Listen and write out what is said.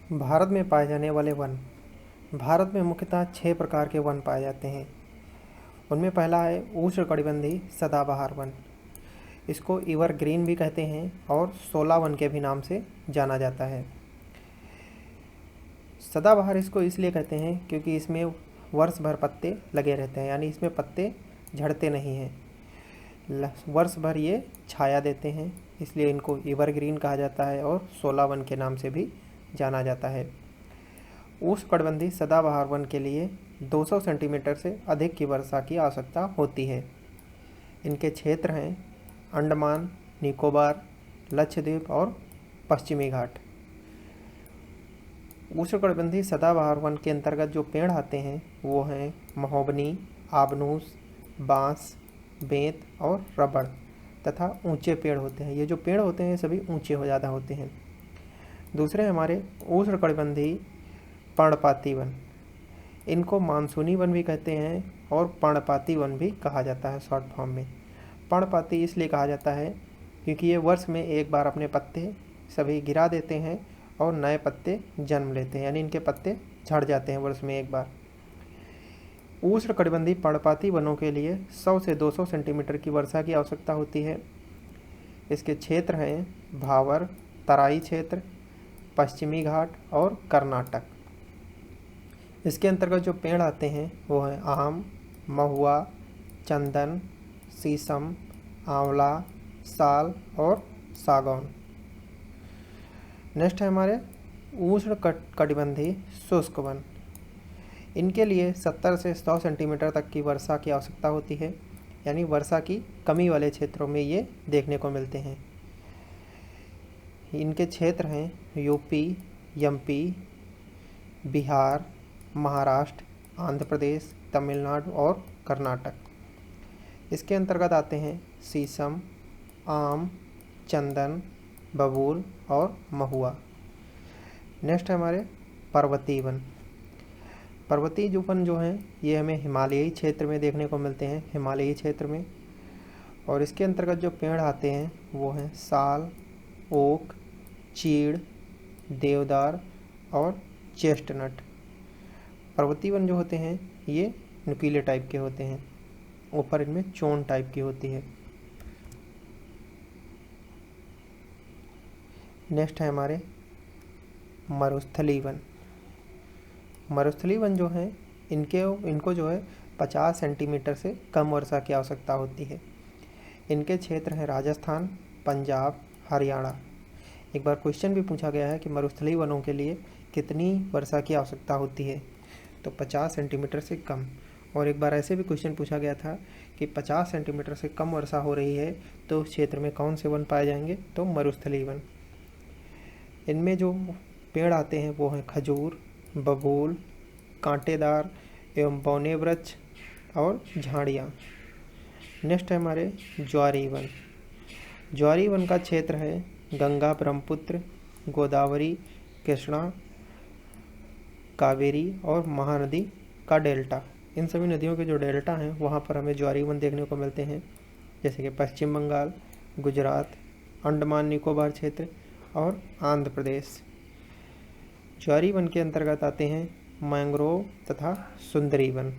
भारत में पाए जाने वाले वन। भारत में मुख्यतः 6 प्रकार के वन पाए जाते हैं। उनमें पहला है उष्णकटिबंधीय सदाबहार वन। इसको एवरग्रीन भी कहते हैं और शोला वन के भी नाम से जाना जाता है। सदाबहार इसको इसलिए कहते हैं क्योंकि इसमें वर्ष भर पत्ते लगे रहते हैं, यानी इसमें पत्ते झड़ते नहीं हैं। वर्ष भर ये छाया देते हैं, इसलिए इनको एवरग्रीन कहा जाता है और शोला वन के नाम से भी जाना जाता है। उष्णकटिबंधीय सदाबहार वन के लिए 200 सेंटीमीटर से अधिक की वर्षा की आवश्यकता होती है। इनके क्षेत्र हैं अंडमान निकोबार, लक्षद्वीप और पश्चिमी घाट। उष्णकटिबंधीय सदाबहार वन के अंतर्गत जो पेड़ आते हैं वो हैं महोगनी, आबनूस, बांस, बेंत और रबड़ तथा ऊंचे पेड़ होते हैं। ये जो पेड़ होते हैं सभी ऊंचे हो ज़्यादा होते हैं। दूसरे हमारे उष्णकटिबंधीय पर्णपाती वन। इनको मानसूनी वन भी कहते हैं और पर्णपाती वन भी कहा जाता है शॉर्ट फॉर्म में। पर्णपाती इसलिए कहा जाता है क्योंकि ये वर्ष में एक बार अपने पत्ते सभी गिरा देते हैं और नए पत्ते जन्म लेते हैं, यानी इनके पत्ते झड़ जाते हैं वर्ष में एक बार। उष्णकटिबंधीय पर्णपाती वनों के लिए 100 से 200 सेंटीमीटर की वर्षा की आवश्यकता होती है। इसके क्षेत्र हैं भावर, तराई क्षेत्र, पश्चिमी घाट और कर्नाटक। इसके अंतर्गत जो पेड़ आते हैं वो हैं आम, महुआ, चंदन, शीशम, आंवला, साल और सागौन। नेक्स्ट है हमारे उष्णकटिबंधीय शुष्क वन। इनके लिए 70 से 100 सेंटीमीटर तक की वर्षा की आवश्यकता होती है, यानी वर्षा की कमी वाले क्षेत्रों में ये देखने को मिलते हैं। इनके क्षेत्र हैं यूपी, एमपी, बिहार, महाराष्ट्र, आंध्र प्रदेश, तमिलनाडु और कर्नाटक। इसके अंतर्गत आते हैं शीशम, आम, चंदन, बबूल और महुआ। नेक्स्ट है हमारे पर्वतीय वन। पर्वतीय जो वन जो हैं ये हमें हिमालयी क्षेत्र में देखने को मिलते हैं, हिमालयी क्षेत्र में। और इसके अंतर्गत जो पेड़ आते हैं वो हैं साल, ओक, चीड़, देवदार और चेस्टनट। पर्वतीय वन जो होते हैं ये नुकीले टाइप के होते हैं, ऊपर इनमें चोन टाइप की होती है। नेक्स्ट है हमारे मरुस्थलीय वन। मरुस्थलीय वन जो हैं इनको जो है 50 सेंटीमीटर से कम वर्षा की आवश्यकता होती है। इनके क्षेत्र हैं राजस्थान, पंजाब, हरियाणा। एक बार क्वेश्चन भी पूछा गया है कि मरुस्थलीय वनों के लिए कितनी वर्षा की आवश्यकता होती है, तो 50 सेंटीमीटर से कम। और एक बार ऐसे भी क्वेश्चन पूछा गया था कि 50 सेंटीमीटर से कम वर्षा हो रही है तो उस क्षेत्र में कौन से वन पाए जाएंगे, तो मरुस्थलीय वन। इनमें जो पेड़ आते हैं वो हैं खजूर, बबूल, कांटेदार एवं बौने वृक्ष और झाड़ियाँ। नेक्स्ट है हमारे ज्वारी वन। ज्वारी वन का क्षेत्र है गंगा, ब्रह्मपुत्र, गोदावरी, कृष्णा, कावेरी और महानदी का डेल्टा। इन सभी नदियों के जो डेल्टा हैं वहाँ पर हमें ज्वारी वन देखने को मिलते हैं, जैसे कि पश्चिम बंगाल, गुजरात, अंडमान निकोबार क्षेत्र और आंध्र प्रदेश। ज्वारी वन के अंतर्गत आते हैं मैंग्रोव तथा सुंदरी वन।